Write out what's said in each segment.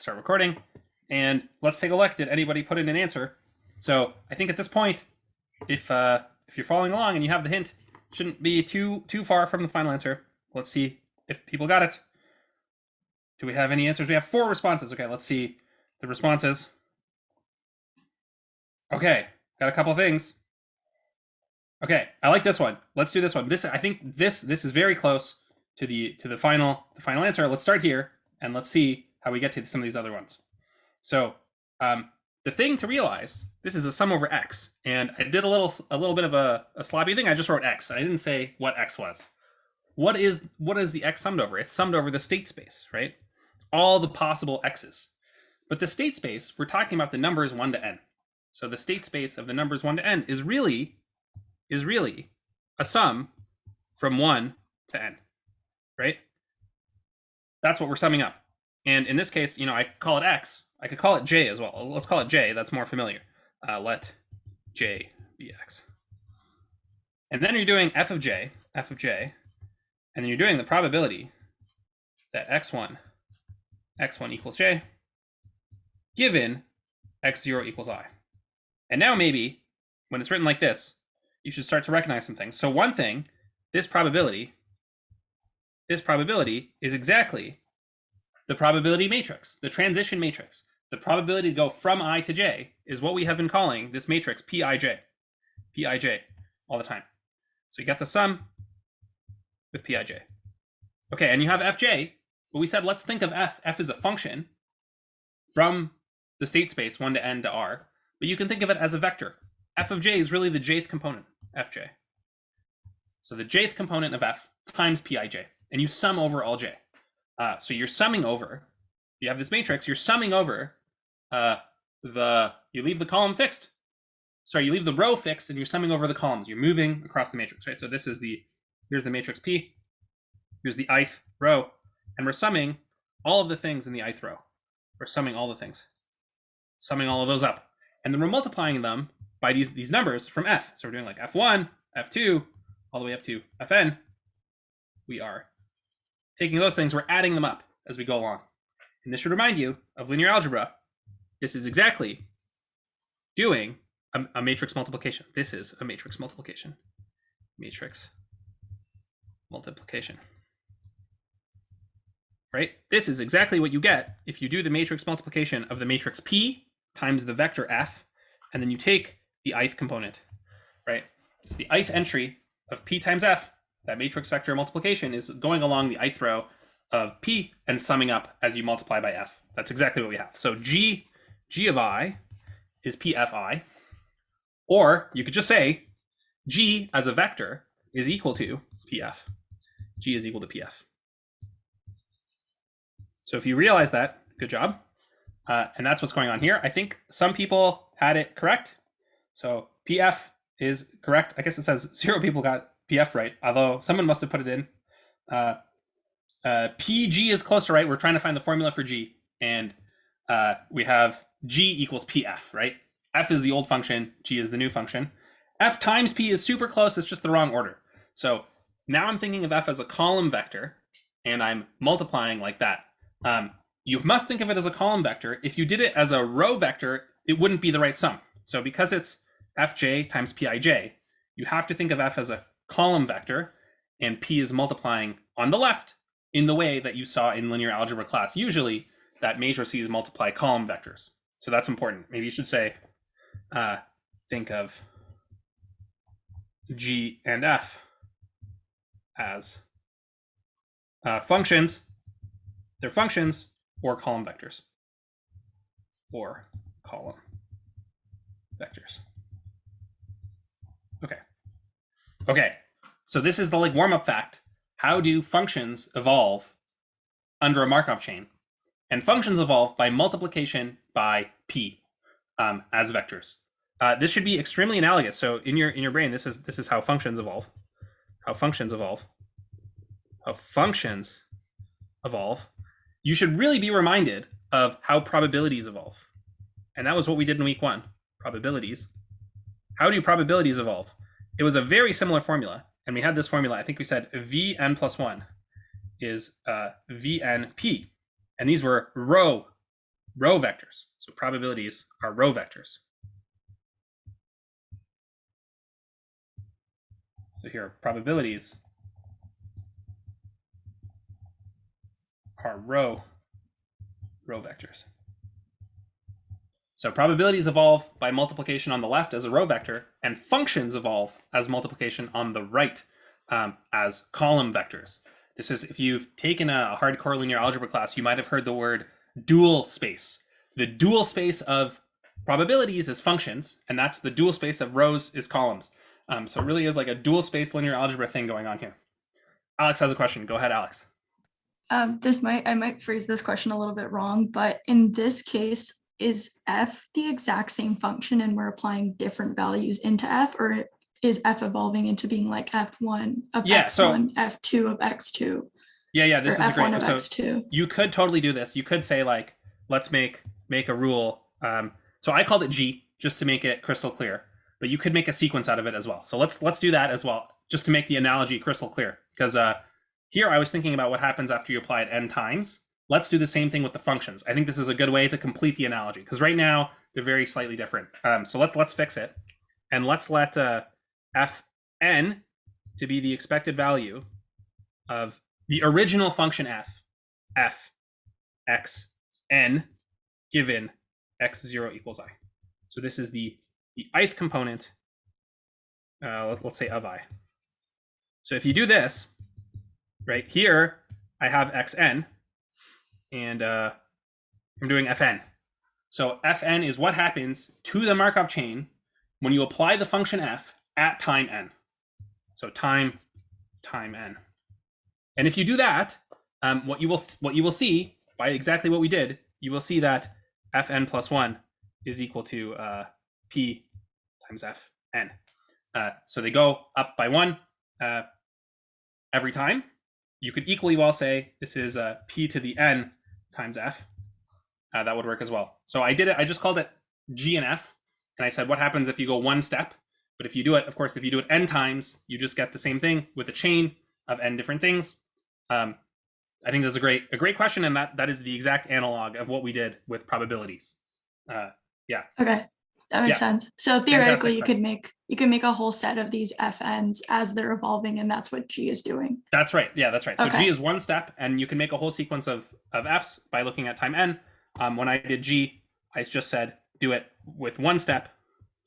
Let's start recording, and let's take a look. Did anybody put in an answer? So I think at this point, if you're following along and you have the hint, shouldn't be too far from the final answer. Let's see if people got it. Do we have any answers? We have 4 responses. Okay, let's see the responses. Okay, got a couple things. Okay, I like this one. Let's do this one. I think this is very close to the final answer. Let's start here and let's see how we get to some of these other ones. So the thing to realize, this is a sum over x, and I did a little bit of a sloppy thing. I just wrote x. I didn't say what x was. What is the x summed over? It's summed over the state space, right? All the possible x's. But the state space, we're talking about the numbers 1 to n. So the state space of the numbers 1 to n is really a sum from 1 to n, right? That's what we're summing up. And in this case, I call it x. I could call it j as well. Let's call it j. That's more familiar. Let j be x. And then you're doing f of j, and then you're doing the probability that x1 equals j, given x0 equals I. And now maybe, when it's written like this, you should start to recognize some things. So one thing, this probability is exactly the probability matrix, the transition matrix. The probability to go from I to j is what we have been calling this matrix Pij all the time. So you got the sum with Pij. Okay, and you have Fj, but we said let's think of f. F is a function from the state space 1 to n to r, but you can think of it as a vector. F of j is really the jth component, Fj. So the jth component of f times Pij, and you sum over all j. So you're summing over, you have this matrix, you're summing over you leave the column fixed. Sorry, you leave the row fixed and you're summing over the columns. You're moving across the matrix, right? So this is here's the matrix P, here's the ith row, and we're summing all of the things in the ith row. We're summing all the things, summing all of those up. And then we're multiplying them by these numbers from f. So we're doing like f1, f2, all the way up to fn. We are taking those things, we're adding them up as we go along. And this should remind you of linear algebra. This is exactly doing a matrix multiplication. This is a matrix multiplication. Matrix multiplication. Right? This is exactly what you get if you do the matrix multiplication of the matrix P times the vector F, and then you take the ith component, right? So the ith entry of P times F, that matrix vector multiplication, is going along the ith row of P and summing up as you multiply by F. That's exactly what we have. So G of I is PFI, or you could just say G as a vector is equal to PF. G is equal to PF. So if you realize that, good job. And that's what's going on here. I think some people had it correct. So PF is correct. I guess it says 0 people got PF right, although someone must have put it in. PG is close to right. We're trying to find the formula for G, and we have G equals PF, right? F is the old function, G is the new function. F times P is super close, it's just the wrong order. So now I'm thinking of F as a column vector, and I'm multiplying like that. You must think of it as a column vector. If you did it as a row vector, it wouldn't be the right sum. So because it's Fj times Pij, you have to think of F as a column vector, and P is multiplying on the left in the way that you saw in linear algebra class. Usually that matrices multiply column vectors. So that's important. Maybe you should say, think of G and F as functions. They're functions or column vectors. Or column vectors. Okay. So this is the warm-up fact. How do functions evolve under a Markov chain? And functions evolve by multiplication by P as vectors. This should be extremely analogous. So in your brain, this is how functions evolve. How functions evolve. You should really be reminded of how probabilities evolve. And that was what we did in week 1. Probabilities. How do probabilities evolve? It was a very similar formula. And we had this formula, I think we said Vn plus 1 is Vnp. And these were row row vectors. So probabilities are row vectors. So here, probabilities are row vectors. So probabilities evolve by multiplication on the left as a row vector, and functions evolve as multiplication on the right as column vectors. This is, if you've taken a hardcore linear algebra class, you might have heard the word dual space. The dual space of probabilities is functions, and that's the dual space of rows is columns. So it really is like a dual space linear algebra thing going on here. Alex has a question. Go ahead, Alex. I might phrase this question a little bit wrong, but in this case, is f the exact same function and we're applying different values into f, or is f evolving into being like f1 of x1, f2 of x2? Yeah, this is f1 great. of So x2. you could totally do this. You could say like, let's make a rule. So I called it G just to make it crystal clear, but you could make a sequence out of it as well. So let's do that as well, just to make the analogy crystal clear. Because here I was thinking about what happens after you apply it n times. Let's do the same thing with the functions. I think this is a good way to complete the analogy, because right now they're very slightly different. So let's fix it, and let's let fn to be the expected value of the original function f x n given x0 equals I. So this is the ith component, let's say of I. So if you do this, right here, I have xn, and I'm doing fn. So fn is what happens to the Markov chain when you apply the function f at time n. So time n. And if you do that, what you will see, by exactly what we did, you will see that fn plus 1 is equal to p times fn. So they go up by 1 every time. You could equally well say this is p to the n times f. That would work as well. So I did it. I just called it g and f, and I said what happens if you go one step. But if you do it, of course, if you do it n times, you just get the same thing with a chain of n different things. I think that's a great question, and that is the exact analog of what we did with probabilities. Yeah. Okay, that makes sense. So theoretically, you could make a whole set of these fn's as they're evolving, and that's what G is doing. That's right. Yeah, that's right. So G is one step, and you can make a whole sequence of f's by looking at time n. When I did G, I just said do it with one step,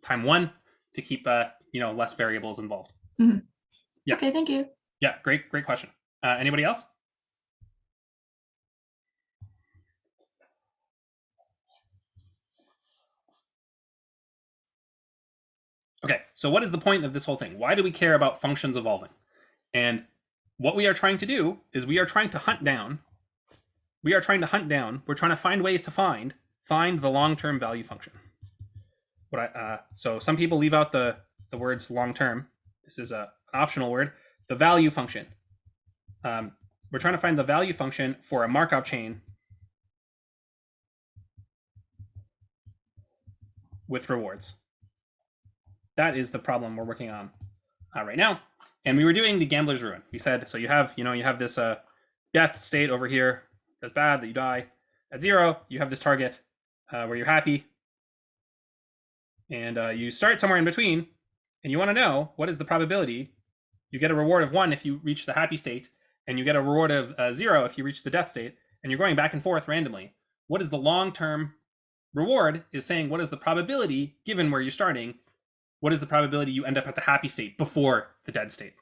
time 1, to keep less variables involved. Mm-hmm. Yeah. Okay, thank you. Yeah, great question. Anybody else? Okay, so what is the point of this whole thing? Why do we care about functions evolving? And what we are trying to do is we are trying to hunt down, we're trying to find ways to find the long-term value function. So some people leave out the words long-term. This is an optional word. The value function. We're trying to find the value function for a Markov chain with rewards. That is the problem we're working on right now. And we were doing the gambler's ruin. We said, so you have this death state over here that's bad, that you die. At 0, you have this target where you're happy. And you start somewhere in between, and you want to know what is the probability. You get a reward of 1 if you reach the happy state, and you get a reward of 0 if you reach the death state, and you're going back and forth randomly. What is the long-term reward is saying what is the probability, given where you're starting, what is the probability you end up at the happy state before the dead state?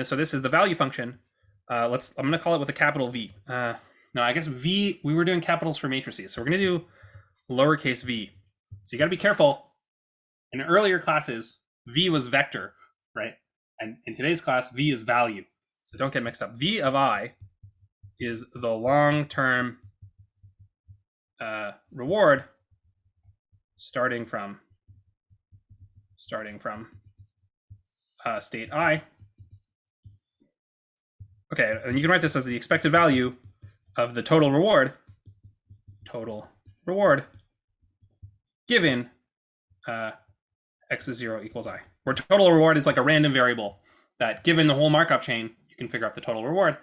So this is the value function. I'm going to call it with a capital V. No, I guess V, we were doing capitals for matrices. So we're going to do lowercase v. So you got to be careful. In earlier classes, V was vector, right? And in today's class, V is value. So don't get mixed up. V of I is the long-term reward starting from state I. Okay, and you can write this as the expected value of the total reward given x is 0 equals I, where total reward is like a random variable that, given the whole Markov chain, you can figure out the total reward.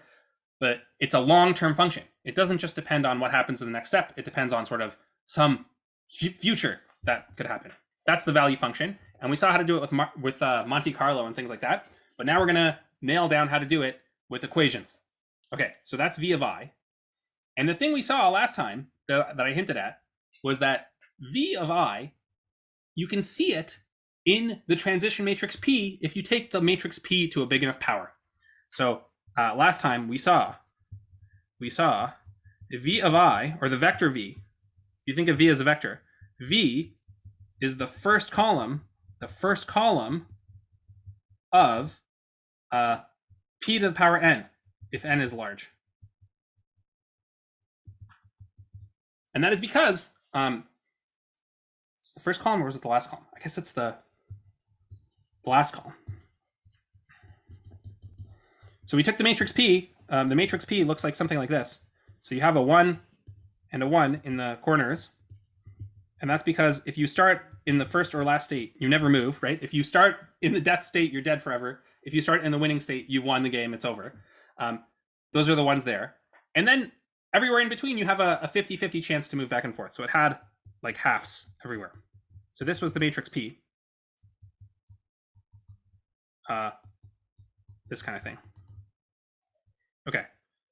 but it's a long-term function. It doesn't just depend on what happens in the next step. It depends on sort of some future that could happen. That's the value function. And we saw how to do it with Monte Carlo and things like that. But now we're going to nail down how to do it with equations. Okay, so that's v of I. And the thing we saw last time that I hinted at was that v of I, you can see it in the transition matrix P if you take the matrix P to a big enough power. So last time we saw v of I, or the vector v. You think of v as a vector. V is the first column of p to the power n, if n is large. And that is because it's the first column, or is it the last column? I guess it's the last column. So we took the matrix P. The matrix P looks like something like this. So you have a 1 and a 1 in the corners. And that's because if you start in the first or last state, you never move, right? If you start in the death state, you're dead forever. If you start in the winning state, you've won the game, it's over. Those are the ones there. And then everywhere in between, you have a 50-50 chance to move back and forth. So it had like halves everywhere. So this was the matrix P. This kind of thing. Okay,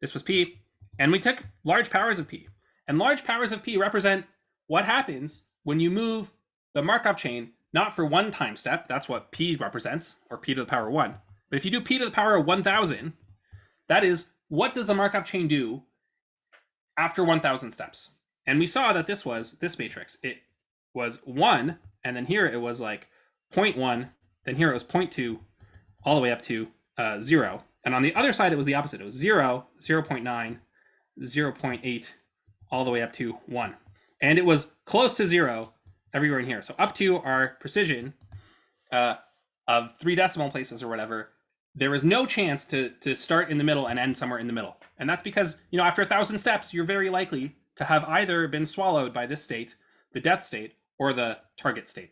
this was P. And we took large powers of P. And large powers of P represent what happens when you move the Markov chain, not for one time step, that's what P represents, or P to the power 1. But if you do P to the power 1000, that is, what does the Markov chain do after 1000 steps? And we saw that this matrix. It was 1, and then here it was like 0.1, then here it was 0.2, all the way up to 0. And on the other side, it was the opposite. It was 0, 0.9, 0.8, all the way up to 1. And it was close to 0 everywhere in here. So up to our precision of 3 decimal places or whatever, there is no chance to start in the middle and end somewhere in the middle. And that's because, after 1,000 steps, you're very likely to have either been swallowed by this state, the death state, or the target state.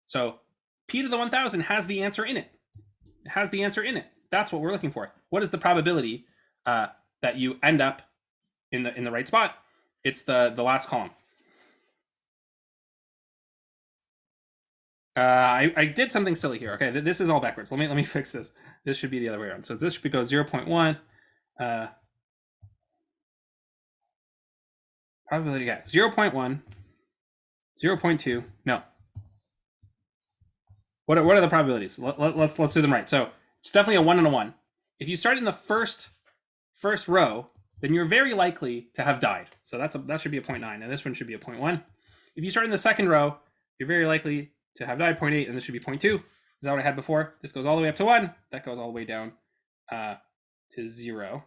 So P to the 1000 has the answer in it. It has the answer in it. That's what we're looking for. What is the probability that you end up in the right spot? It's the last column. I did something silly here. Okay, this is all backwards. Let me fix this. This should be the other way around. So this should go 0.1. Probability, yeah, 0.1, 0.2. No. What are the probabilities? Let's do them right. So it's definitely a 1 and a 1. If you start in the first row, then you're very likely to have died. So that should be a 0.9, and this one should be a 0.1. If you start in the second row, you're very likely to have died, 0.8, and this should be 0.2. Is that what I had before? This goes all the way up to 1. That goes all the way down to 0.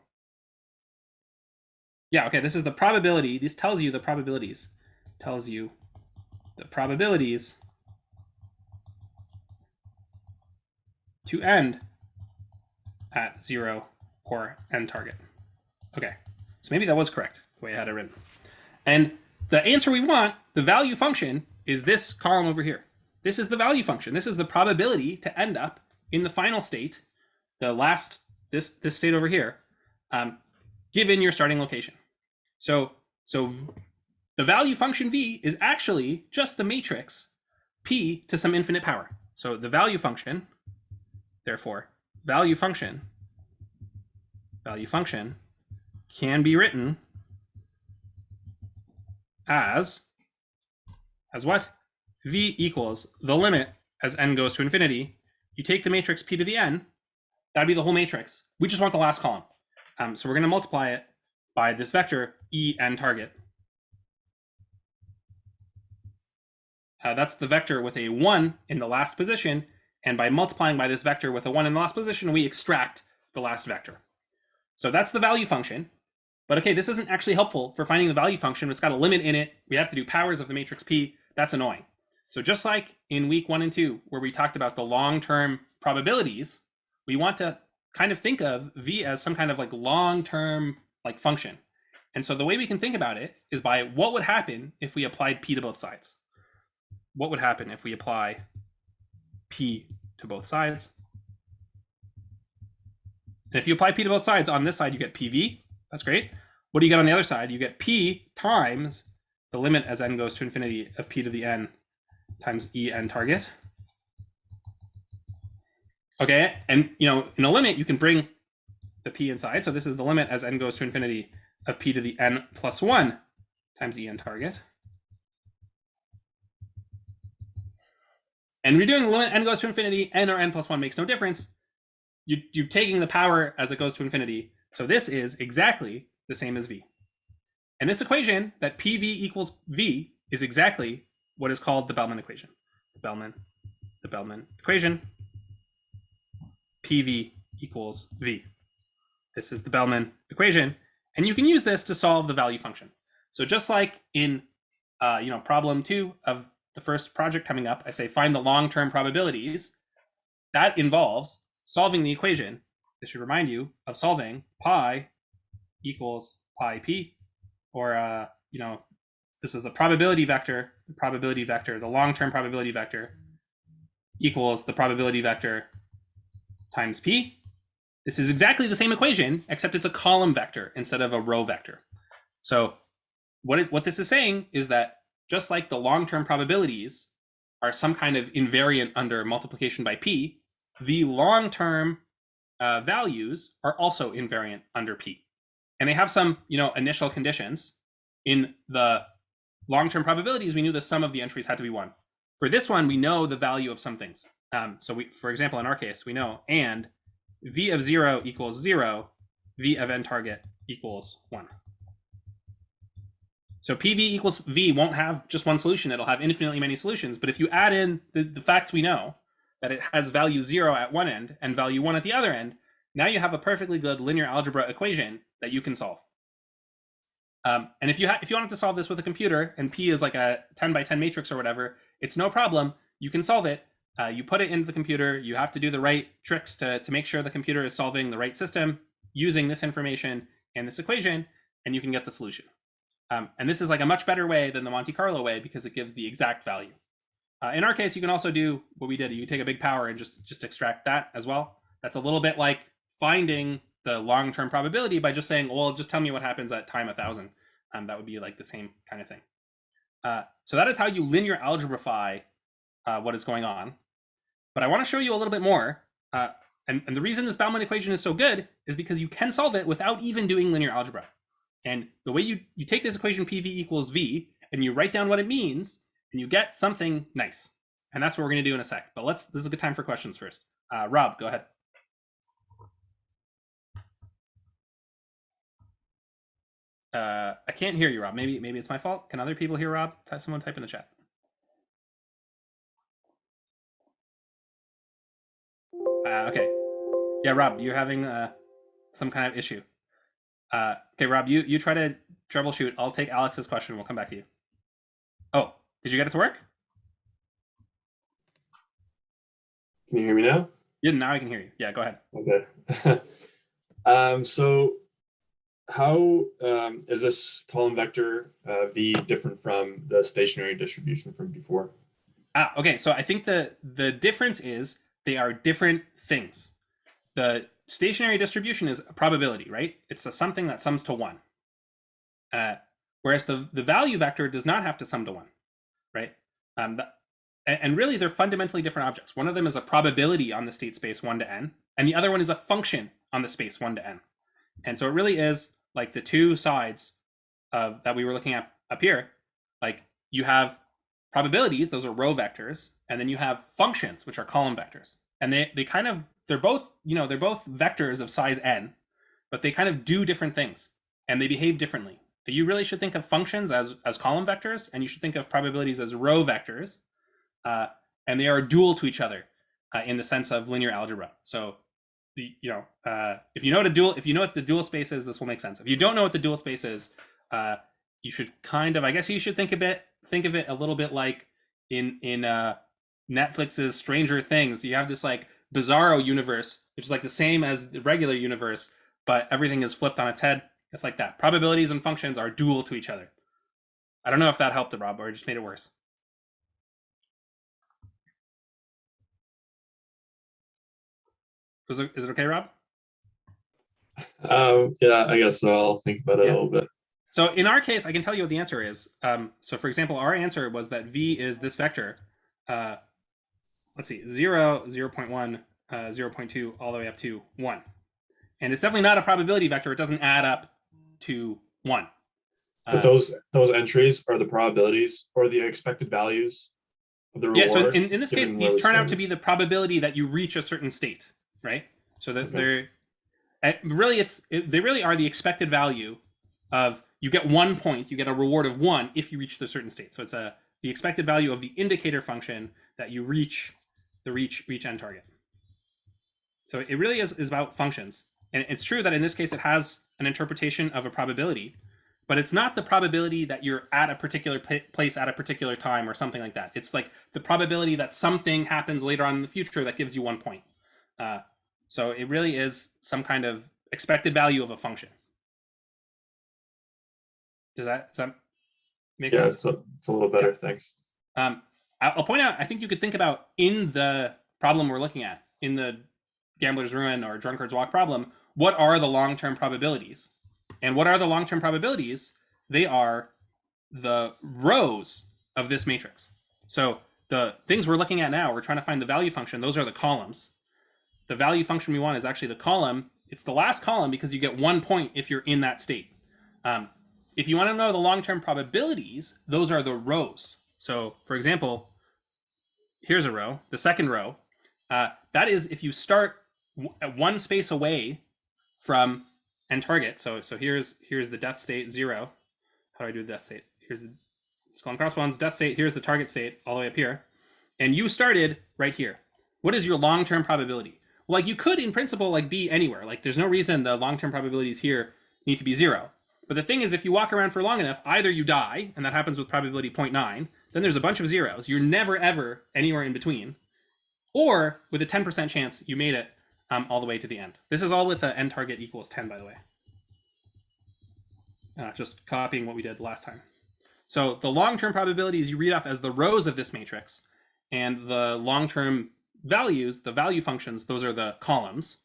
Yeah, okay, this is the probability. This tells you the probabilities. Tells you the probabilities to end at 0 or end target. Okay, so maybe that was correct, the way I had it written. And the answer we want, the value function, is this column over here. This is the value function. This is the probability to end up in the final state, the last, this state over here, given your starting location. So the value function v is actually just the matrix p to some infinite power. So the value function, therefore, value function can be written as what? V equals the limit as n goes to infinity. You take the matrix p to the n, that'd be the whole matrix. We just want the last column. So we're going to multiply it by this vector e n target. That's the vector with a 1 in the last position, and by multiplying by this vector with a 1 in the last position, we extract the last vector. So that's the value function. But okay, this isn't actually helpful for finding the value function. It's got a limit in it. We have to do powers of the matrix P. That's annoying. So just like in week 1 and 2, where we talked about the long-term probabilities, we want to kind of think of V as some kind of like long-term like function. And so the way we can think about it is by what would happen if we applied P to both sides. What would happen if we apply P to both sides? And if you apply p to both sides, on this side you get pv. That's great. What do you get on the other side? You get p times the limit as n goes to infinity of p to the n times en target. Okay, and in a limit you can bring the p inside. So this is the limit as n goes to infinity of p to the n plus 1 times en target. And we're doing the limit n goes to infinity, n or n plus 1 makes no difference. You're taking the power as it goes to infinity. So this is exactly the same as v. And this equation, that PV equals V, is exactly what is called the Bellman equation. The Bellman equation, PV equals V. This is the Bellman equation. And you can use this to solve the value function. So just like in problem 2 of the first project coming up, I say find the long-term probabilities. That involves solving the equation. This should remind you of solving pi equals pi p, or this is the probability vector, the long-term probability vector equals the probability vector times p. This is exactly the same equation, except it's a column vector instead of a row vector. So what this is saying is that just like the long-term probabilities are some kind of invariant under multiplication by p, the long-term values are also invariant under p. And they have some initial conditions. In the long-term probabilities, we knew the sum of the entries had to be 1. For this one, we know the value of some things. So for example, in our case, we know and v of 0 equals 0, v of n target equals 1. So PV equals V won't have just one solution. It'll have infinitely many solutions. But if you add in the facts we know, that it has value 0 at one end and value 1 at the other end, now you have a perfectly good linear algebra equation that you can solve. And if you wanted to solve this with a computer, and P is like a 10 by 10 matrix or whatever, it's no problem. You can solve it. You put it into the computer. You have to do the right tricks to make sure the computer is solving the right system using this information and this equation, and you can get the solution. And this is like a much better way than the Monte Carlo way because it gives the exact value. In our case, you can also do what we did. You take a big power and just extract that as well. That's a little bit like finding the long-term probability by just saying, well, just tell me what happens at time 1,000. That would be like the same kind of thing. So that is how you linear algebraify what is going on. But I want to show you a little bit more. And the reason this Bellman equation is so good is because you can solve it without even doing linear algebra. And the way you take this equation PV equals V and you write down what it means and you get something nice. And that's what we're going to do in a sec. But this is a good time for questions first. Rob, go ahead. I can't hear you, Rob. Maybe it's my fault. Can other people hear Rob? Someone type in the chat. Okay. Yeah, Rob, you're having some kind of issue. Okay, Rob, you try to troubleshoot. I'll take Alex's question. We'll come back to you. Oh, did you get it to work? Can you hear me now? Yeah, now I can hear you. Yeah, go ahead. Okay. So how is this column vector V different from the stationary distribution from before? Okay, so I think the difference is they are different things. The stationary distribution is a probability, right? It's something that sums to 1. Whereas the value vector does not have to sum to 1, right? And really, they're fundamentally different objects. One of them is a probability on the state space 1 to n, and the other one is a function on the space 1 to n. And so it really is like the two sides that we were looking at up here. Like you have probabilities, those are row vectors, and then you have functions, which are column vectors. And they're both vectors of size n, but they kind of do different things and they behave differently. You really should think of functions as column vectors, and you should think of probabilities as row vectors. And they are dual to each other in the sense of linear algebra. So, if you know what the dual space is, this will make sense. If you don't know what the dual space is, you should think of it a little bit like in Netflix's Stranger Things. You have this like bizarro universe, which is like the same as the regular universe, but everything is flipped on its head. It's like that. Probabilities and functions are dual to each other. I don't know if that helped, Rob, or it just made it worse. Is it okay, Rob? Yeah, I guess so. I'll think about it Yeah. a little bit. So in our case, I can tell you what the answer is. So for example, our answer was that v is this vector. Uh, let's see, 0, 0.1, 0.2, all the way up to 1. And it's definitely not a probability vector. It doesn't add up to 1. But those entries are the probabilities or the expected values of the Yeah, so reward, in this case, given where these we turn out to started. be the probability that you reach a certain state, right? So that Okay. really they really are the expected value of, you get 1 point, you get a reward of 1 if you reach the certain state. So it's the expected value of the indicator function that you reach the reach end target. So it really is about functions. And it's true that in this case it has an interpretation of a probability, but it's not the probability that you're at a particular place at a particular time or something like that. It's like the probability that something happens later on in the future that gives you 1 point. So it really is some kind of expected value of a function. Does that make Yeah, sense? it's a little better. Thanks. I'll point out, I think you could think about in the problem we're looking at, in the Gambler's Ruin or Drunkard's Walk problem, what are the long-term probabilities? And what are the long-term probabilities? They are the rows of this matrix. So the things we're looking at now, we're trying to find the value function. Those are the columns. The value function we want is actually the column. It's the last column because you get 1 point if you're in that state. If you want to know the long-term probabilities, those are the rows. So for example, here's a row, the second row. That is if you start one space away from end target. So here's the death state 0. How do I do the death state? Here's the skull and crossbones death state. Here's the target state all the way up here. And you started right here. What is your long-term probability? Well, like you could in principle like be anywhere. Like there's no reason the long-term probabilities here need to be 0. But the thing is, if you walk around for long enough, either you die, and that happens with probability 0.9, then there's a bunch of zeros. You're never ever anywhere in between. Or with a 10% chance, you made it all the way to the end. This is all with an end target equals 10, by the way. Just copying what we did last time. So the long-term probabilities you read off as the rows of this matrix, and the long-term values, the value functions, those are the columns.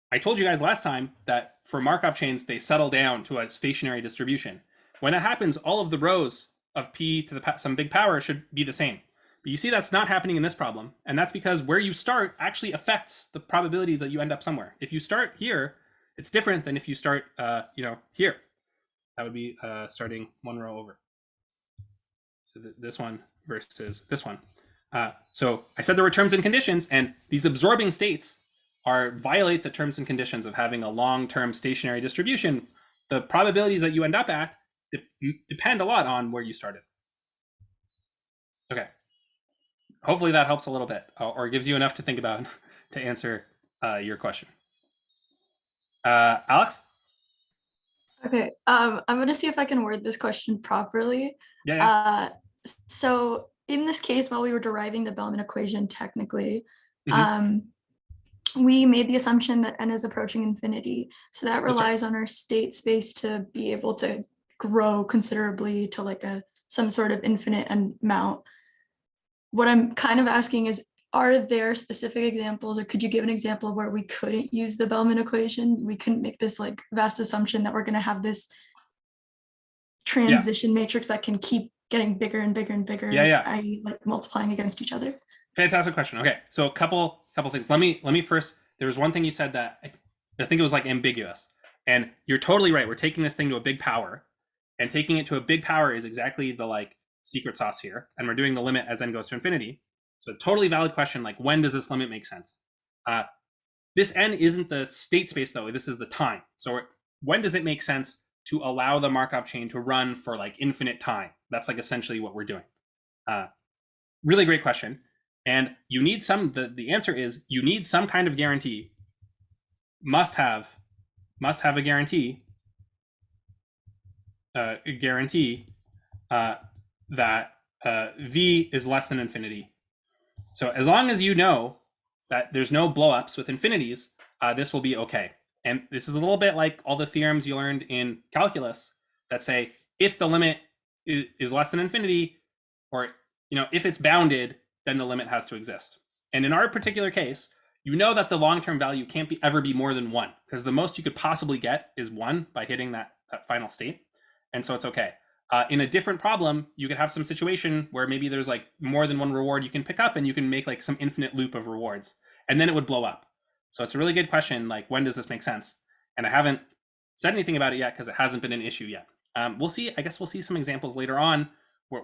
I told you guys last time that for Markov chains, they settle down to a stationary distribution. When that happens, all of the rows of p to the some big power should be the same. But you see that's not happening in this problem, and that's because where you start actually affects the probabilities that you end up somewhere. If you start here, it's different than if you start, here. That would be starting 1 row over. So this one versus this one. So I said there were terms and conditions, and these absorbing states violate the terms and conditions of having a long-term stationary distribution. The probabilities that you end up at depend a lot on where you started. Okay. Hopefully that helps a little bit, or gives you enough to think about to answer your question. Alex? Okay, I'm gonna see if I can word this question properly. Yeah. So in this case, while we were deriving the Bellman equation technically, we made the assumption that n is approaching infinity. So that relies on our state space to be able to grow considerably to like some sort of infinite amount. What I'm kind of asking is, are there specific examples, or could you give an example of where we couldn't use the Bellman equation? We couldn't make this like vast assumption that we're going to have this transition matrix that can keep getting bigger and bigger and bigger, i.e. like multiplying against each other. Fantastic question. Okay, so a couple things. Let me first, there was one thing you said that I think it was like ambiguous, and you're totally right. We're taking this thing to a big power, and taking it to a big power is exactly the like secret sauce here, and we're doing the limit as n goes to infinity. So totally valid question, like when does this limit make sense? This n isn't the state space though, this is the time. So when does it make sense to allow the Markov chain to run for like infinite time? That's like essentially what we're doing. Really great question. And you need the answer is you need some kind of guarantee. Must have a guarantee. That v is less than infinity. So as long as you know that there's no blowups with infinities, this will be okay. And this is a little bit like all the theorems you learned in calculus that say if the limit is less than infinity, or if it's bounded, then the limit has to exist. And in our particular case, you know that the long-term value can't ever be more than 1, because the most you could possibly get is 1 by hitting that final state. And so it's okay. In a different problem, you could have some situation where maybe there's like more than one reward you can pick up, and you can make like some infinite loop of rewards, and then it would blow up. So it's a really good question, like, when does this make sense? And I haven't said anything about it yet because it hasn't been an issue yet. We'll see. I guess we'll see some examples later on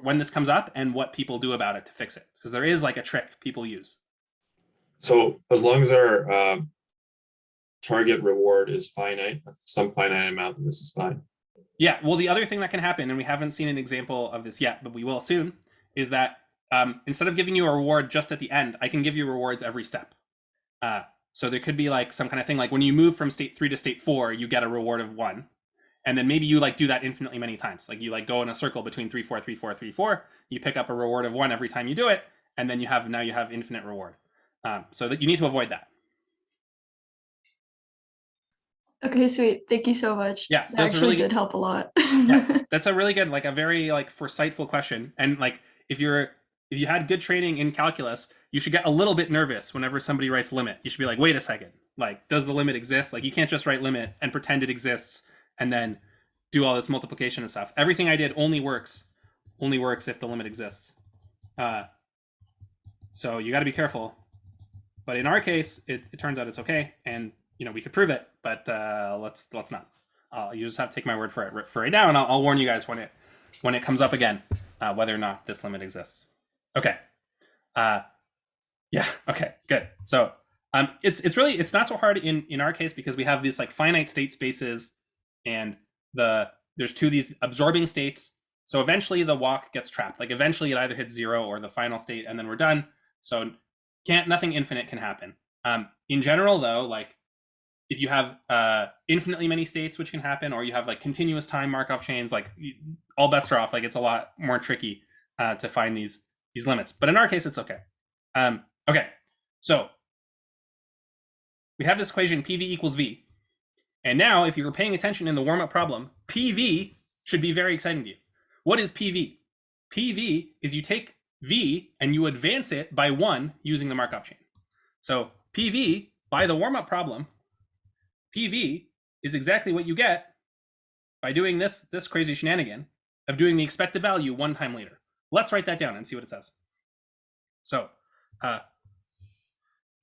when this comes up and what people do about it to fix it, because there is like a trick people use. So as long as our target reward is finite, some finite amount, this is fine. Yeah, well, the other thing that can happen, and we haven't seen an example of this yet, but we will soon, is that instead of giving you a reward just at the end, I can give you rewards every step. So there could be like some kind of thing, like when you move from state 3 to state 4, you get a reward of 1. And then maybe you like do that infinitely many times. Like you like go in a circle between 3, 4, 3, 4, 3, 4. You pick up a reward of 1 every time you do it, and then you have infinite reward. So that you need to avoid that. Okay, sweet. Thank you so much. Yeah, that those are actually really good. did help a lot. Yeah, that's a really good, like a very like foresightful question. And like if you had good training in calculus, you should get a little bit nervous whenever somebody writes limit. You should be like, wait a second, like, does the limit exist? Like, you can't just write limit and pretend it exists and then do all this multiplication and stuff. Everything I did only works if the limit exists. So you got to be careful. But in our case, it turns out it's okay, and we could prove it. But let's not. You just have to take my word for it for right now, and I'll warn you guys when it comes up again, whether or not this limit exists. Okay. Yeah. Okay. Good. So it's not so hard in our case because we have these like finite state spaces, and there's these absorbing states. So eventually the walk gets trapped. Like eventually it either hits 0 or the final state, and then we're done. So nothing infinite can happen. In general, though, like if you have infinitely many states, which can happen, or you have like continuous time Markov chains, like all bets are off. Like it's a lot more tricky to find these limits. But in our case, it's okay. Okay, so we have this equation PV equals V. And now, if you were paying attention in the warm-up problem, PV should be very exciting to you. What is PV? PV is you take V and you advance it by 1 using the Markov chain. So PV, by the warm-up problem, PV is exactly what you get by doing this crazy shenanigan of doing the expected value 1 time later. Let's write that down and see what it says. So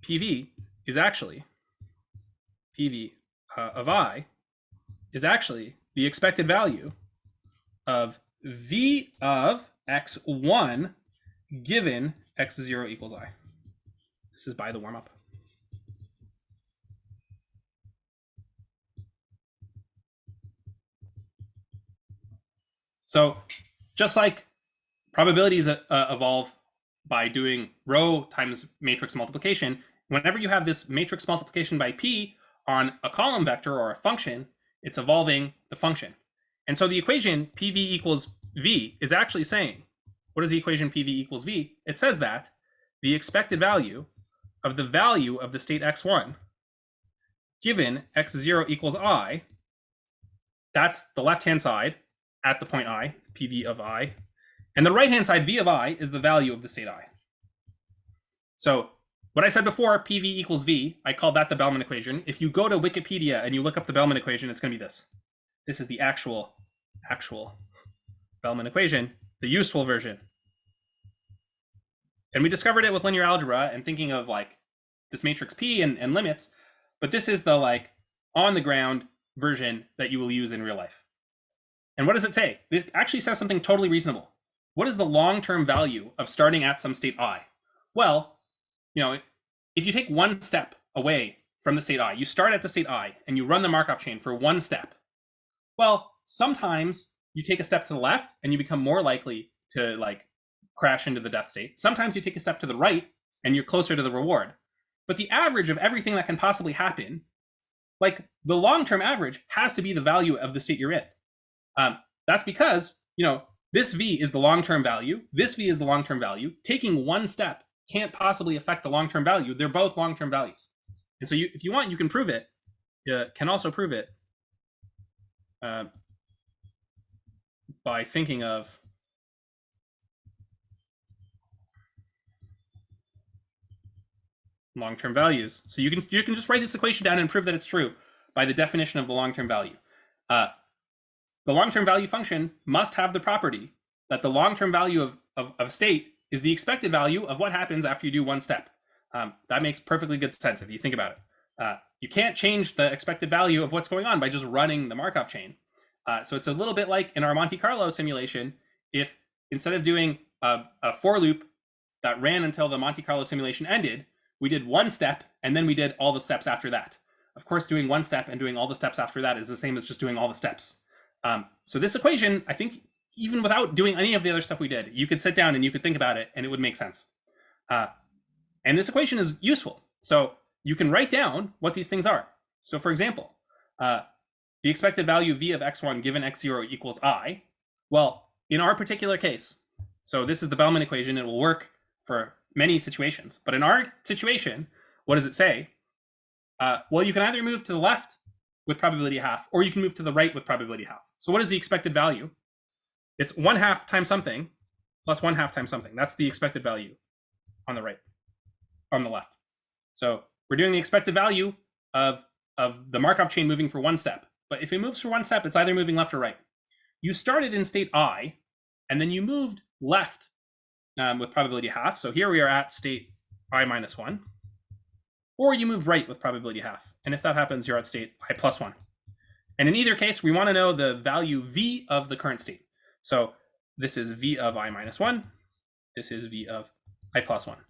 PV is actually, PV of I is actually the expected value of V of x1 given x0 equals I. This is by the warm-up. So just like probabilities evolve by doing row times matrix multiplication, whenever you have this matrix multiplication by P on a column vector or a function, it's evolving the function. And so the equation PV equals V is actually saying, what is the equation PV equals V? It says that the expected value of the state x1 given x0 equals I, that's the left-hand side at the point I, PV of I, and the right-hand side, V of I, is the value of the state I. So what I said before, PV equals V, I called that the Bellman equation. If you go to Wikipedia and you look up the Bellman equation, it's going to be this. This is the actual Bellman equation, the useful version. And we discovered it with linear algebra and thinking of like this matrix P and limits, but this is the like on the ground version that you will use in real life. And what does it say? This actually says something totally reasonable. What is the long-term value of starting at some state I? Well, if you take 1 step away from the state I, you start at the state I and you run the Markov chain for 1 step. Well, sometimes you take a step to the left and you become more likely to like crash into the death state. Sometimes you take a step to the right and you're closer to the reward. But the average of everything that can possibly happen, like the long-term average has to be the value of the state you're in. That's because, this V is the long-term value. This V is the long-term value. Taking 1 step can't possibly affect the long-term value. They're both long-term values. And so if you want, you can prove it. You can also prove it by thinking of long-term values. So you can just write this equation down and prove that it's true by the definition of the long-term value. The long-term value function must have the property that the long-term value of a state is the expected value of what happens after you do one step. That makes perfectly good sense if you think about it. You can't change the expected value of what's going on by just running the Markov chain. So it's a little bit like in our Monte Carlo simulation, if instead of doing a for loop that ran until the Monte Carlo simulation ended, we did one step and then we did all the steps after that. Of course, doing one step and doing all the steps after that is the same as just doing all the steps. So this equation, I think, even without doing any of the other stuff we did, you could sit down and you could think about it and it would make sense. And this equation is useful. So you can write down what these things are. So for example, the expected value v of x1 given x0 equals I. Well, in our particular case, so this is the Bellman equation. It will work for many situations. But in our situation, what does it say? Well, you can either move to the left with probability half, or you can move to the right with probability half. So what is the expected value? It's 1/2 times something plus 1/2 times something. That's the expected value on the right, on the left. So we're doing the expected value of the Markov chain moving for one step. But if it moves for one step, it's either moving left or right. You started in state I, and then you moved left with probability half. So here we are at state I minus 1. Or you move right with probability half. And if that happens, you're at state I plus 1. And in either case, we want to know the value v of the current state. So this is v of I minus 1. This is v of I plus 1.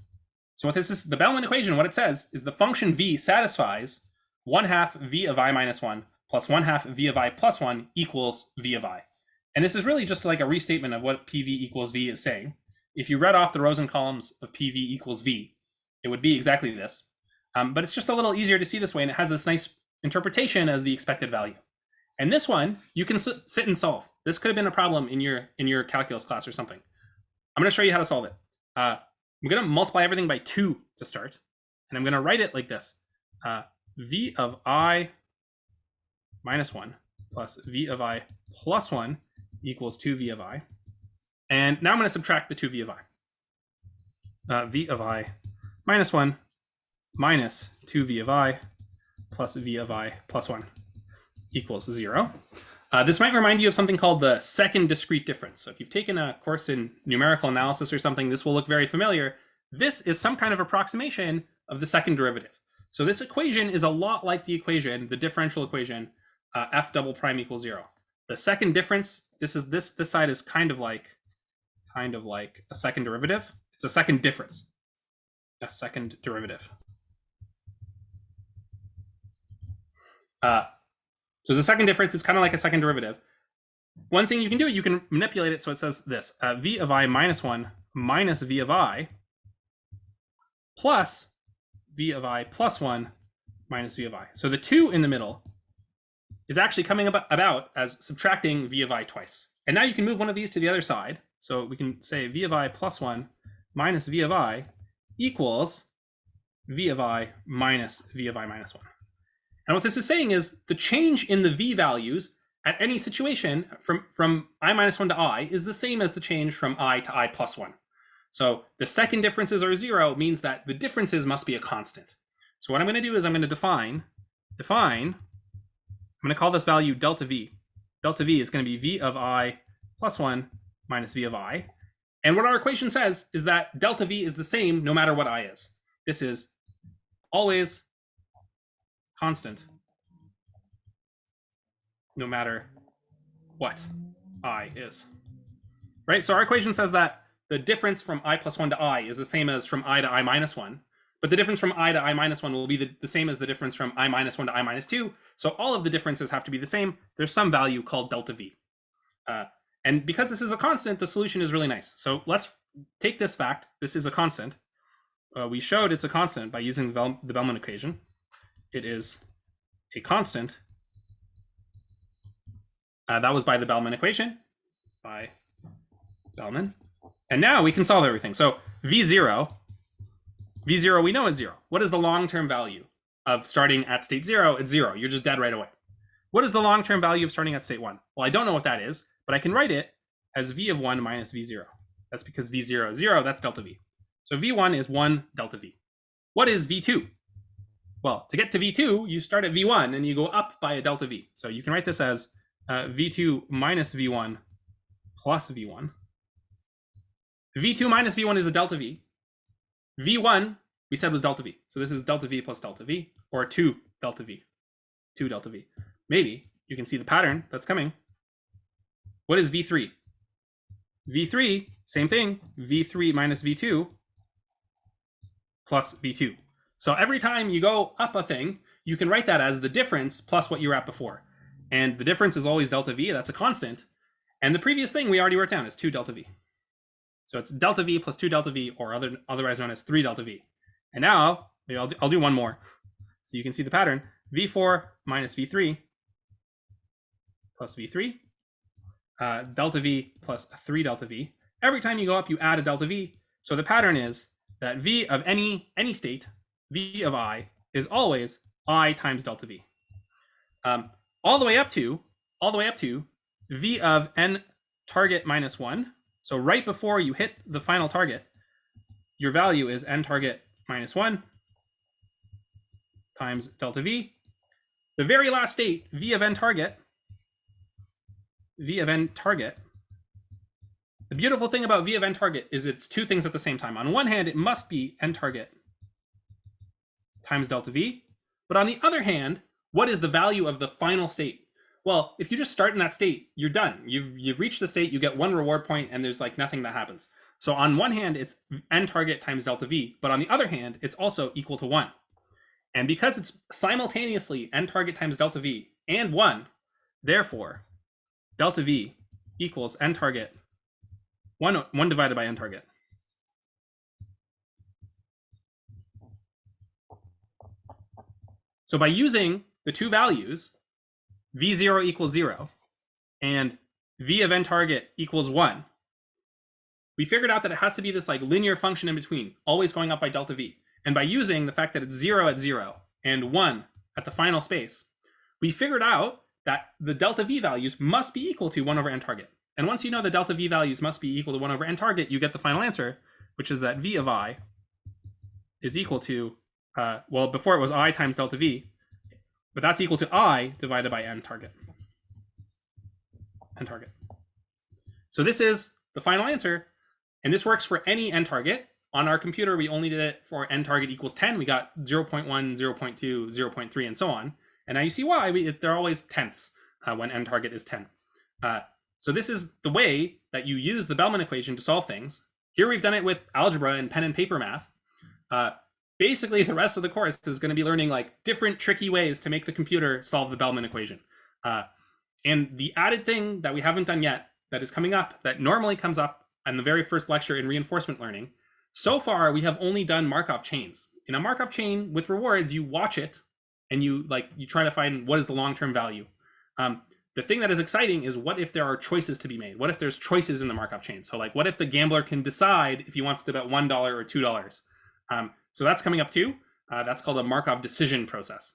So what this is, the Bellman equation, what it says is the function v satisfies 1/2 v of I minus 1 plus 1/2 v of I plus 1 equals v of I. And this is really just like a restatement of what PV equals v is saying. If you read off the rows and columns of PV equals v, it would be exactly this. But it's just a little easier to see this way, and it has this nice interpretation as the expected value. And this one, you can sit and solve. This could have been a problem in your calculus class or something. I'm going to show you how to solve it. I'm going to multiply everything by 2 to start, and I'm going to write it like this. V of I minus 1 plus V of I plus 1 equals 2V of I. And now I'm going to subtract the 2V of I. V of I minus 1 minus 2V of I plus V of I plus 1 equals 0. This might remind you of something called the second discrete difference. So if you've taken a course in numerical analysis or something, this will look very familiar. This is some kind of approximation of the second derivative. So this equation is a lot like the equation, the differential equation, f double prime equals 0. The second difference, this side is kind of like a second derivative. It's a second difference. A second derivative. So the second difference is kind of like a second derivative. One thing you can do, you can manipulate it so it says this, v of I minus 1 minus v of I plus v of I plus 1 minus v of I. So the 2 in the middle is actually coming about as subtracting v of I twice. And now you can move one of these to the other side. So we can say v of I plus 1 minus v of I equals v of I minus v of I minus 1. And what this is saying is the change in the v values at any situation from I minus 1 to I is the same as the change from I to I plus 1. So the second differences are 0 means that the differences must be a constant. So what I'm going to do is I'm going to define, I'm going to call this value delta v. Delta v is going to be v of I plus 1 minus v of I. And what our equation says is that delta v is the same no matter what I is. This is always constant no matter what I is. Right? So our equation says that the difference from I plus 1 to I is the same as from I to I minus 1. But the difference from I to I minus 1 will be the same as the difference from I minus 1 to I minus 2. So all of the differences have to be the same. There's some value called delta v. And because this is a constant, the solution is really nice. So let's take this fact. This is a constant. We showed it's a constant by using the Bellman equation. It is a constant. That was by the Bellman equation, by Bellman. And now we can solve everything. So V0 we know is 0. What is the long-term value of starting at state 0? It's 0. You're just dead right away. What is the long-term value of starting at state 1? Well, I don't know what that is, but I can write it as V of 1 minus V0. That's because V0 is 0, that's delta V. So V1 is 1 delta V. What is V2? Well, to get to V2, you start at V1 and you go up by a delta V. So you can write this as V2 minus V1 plus V1. V2 minus V1 is a delta V. V1, we said, was delta V. So this is delta V plus delta V, or 2 delta V. 2 delta V. Maybe you can see the pattern that's coming. What is V3? V3, same thing, V3 minus V2 plus V2. So every time you go up a thing, you can write that as the difference plus what you were at before. And the difference is always delta V, that's a constant. And the previous thing we already wrote down is 2 delta V. So it's delta V plus 2 delta V, or otherwise known as 3 delta V. And now, maybe I'll do one more. So you can see the pattern. V4 minus V3 plus V3. Delta V plus 3 delta V. Every time you go up, you add a delta V. So the pattern is that V of any state, V of I, is always I times delta V. All the way up to V of n target minus 1. So right before you hit the final target, your value is n target minus 1 times delta V. The very last state, V of n target, the beautiful thing about V of n target is it's two things at the same time. On one hand, it must be n target times delta V. But on the other hand, what is the value of the final state? Well, if you just start in that state, you're done. You've reached the state, you get one reward point, and there's like nothing that happens. So on one hand, it's n target times delta V, but on the other hand, it's also equal to 1. And because it's simultaneously n target times delta V and 1, therefore, delta V equals n target 1 divided by n target. So by using the two values, V0 equals 0 and V of n target equals 1, we figured out that it has to be this like linear function in between, always going up by delta V. And by using the fact that it's 0 at 0 and 1 at the final space, we figured out that the delta V values must be equal to 1 over n target. And once you know the delta V values must be equal to 1 over n target, you get the final answer, which is that V of I is equal to, well, before it was I times delta V, but that's equal to I divided by n target. N target. So this is the final answer, and this works for any n target. On our computer, we only did it for n target equals 10. We got 0.1, 0.2, 0.3, and so on. And now you see why they're always tenths when n target is 10. So this is the way that you use the Bellman equation to solve things. Here we've done it with algebra and pen and paper math. Basically, the rest of the course is going to be learning like different tricky ways to make the computer solve the Bellman equation. And the added thing that we haven't done yet that is coming up, that normally comes up in the very first lecture in reinforcement learning, so far we have only done Markov chains. In a Markov chain with rewards, you watch it and you try to find what is the long-term value. The thing that is exciting is what if there are choices to be made? What if there's choices in the Markov chain? So like, what if the gambler can decide if he wants to bet $1 or $2? So that's coming up too. That's called a Markov decision process.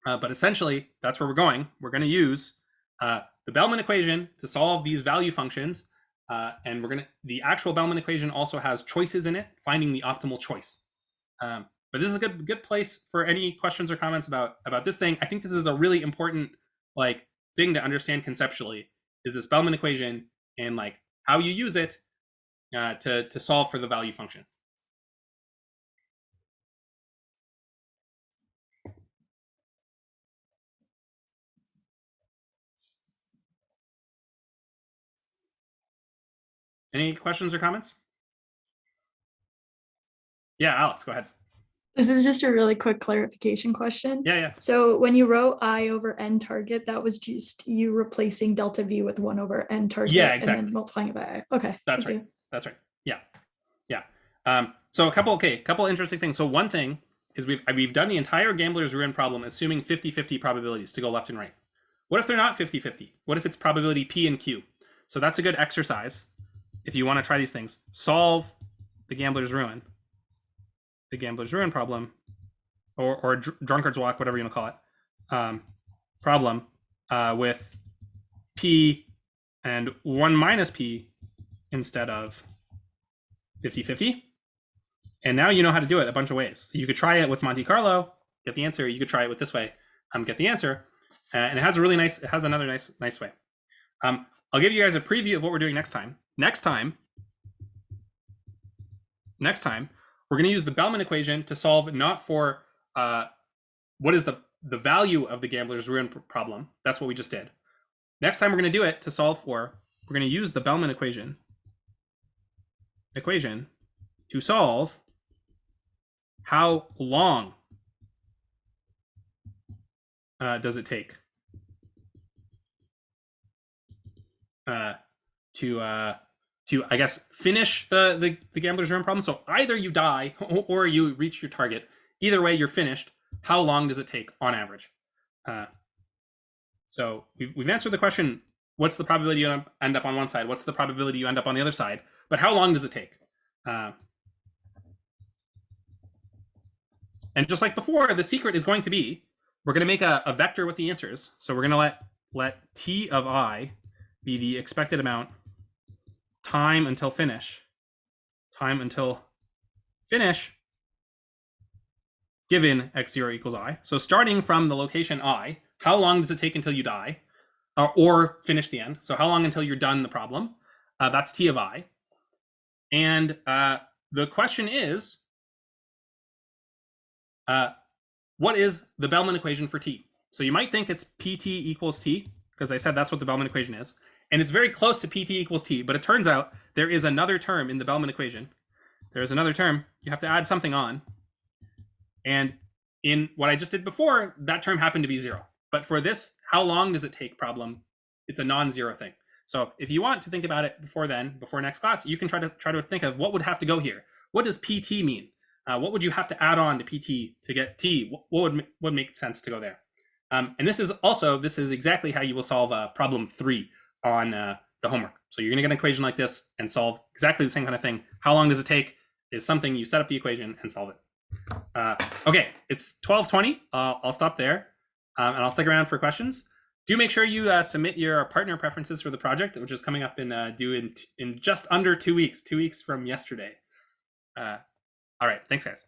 But essentially, that's where we're going. We're going to use the Bellman equation to solve these value functions. And the actual Bellman equation also has choices in it, finding the optimal choice. But this is a good place for any questions or comments about this thing. I think this is a really important thing to understand conceptually, is this Bellman equation and how you use it to solve for the value function. Any questions or comments? Yeah, Alex, go ahead. This is just a really quick clarification question. Yeah. So when you wrote I over n target, that was just you replacing delta V with 1 over n target. Yeah, exactly. And then multiplying it by I. Okay. That's right. That's right. Yeah. So a couple interesting things. So one thing is we've done the entire Gambler's Ruin problem assuming 50-50 probabilities to go left and right. What if they're not 50-50? What if it's probability P and Q? So that's a good exercise if you want to try these things. Solve the Gambler's Ruin problem, or Drunkard's Walk, whatever you want to call it, problem with P and 1 minus P instead of 50-50. And now you know how to do it a bunch of ways. You could try it with Monte Carlo, get the answer. You could try it with this way, get the answer. And it has a really nice, it has another nice way. I'll give you guys a preview of what we're doing next time. Next time, we're going to use the Bellman equation to solve not for what is the value of the gambler's ruin problem. That's what we just did. Next time we're going to do it to solve for, we're going to use the Bellman equation to solve how long does it take to I guess finish the gambler's ruin problem. So either you die or you reach your target. Either way, you're finished. How long does it take on average? So we've answered the question: what's the probability you end up on one side? What's the probability you end up on the other side? But how long does it take? And just like before, the secret is going to be we're going to make a vector with the answers. So we're going to let t of I be the expected amount time until finish given x0 equals I. So starting from the location I, how long does it take until you die or finish the end? So how long until you're done the problem? That's t of I. And the question is, what is the Bellman equation for t? So you might think it's pt equals t, because I said that's what the Bellman equation is. And it's very close to pt equals t, but it turns out there is another term in the Bellman equation. There is another term. You have to add something on. And in what I just did before, that term happened to be 0. But for this, how long does it take problem, it's a non-zero thing. So if you want to think about it before next class, you can try to think of what would have to go here. What does pt mean? What would you have to add on to pt to get t? What would make sense to go there? And this is exactly how you will solve problem 3 on the homework. So you're going to get an equation like this and solve exactly the same kind of thing. How long does it take is something you set up the equation and solve it. Okay, it's 12:20. I'll stop there, and I'll stick around for questions. Do make sure you submit your partner preferences for the project, which is coming up due in just under 2 weeks, 2 weeks from yesterday. All right, thanks, guys.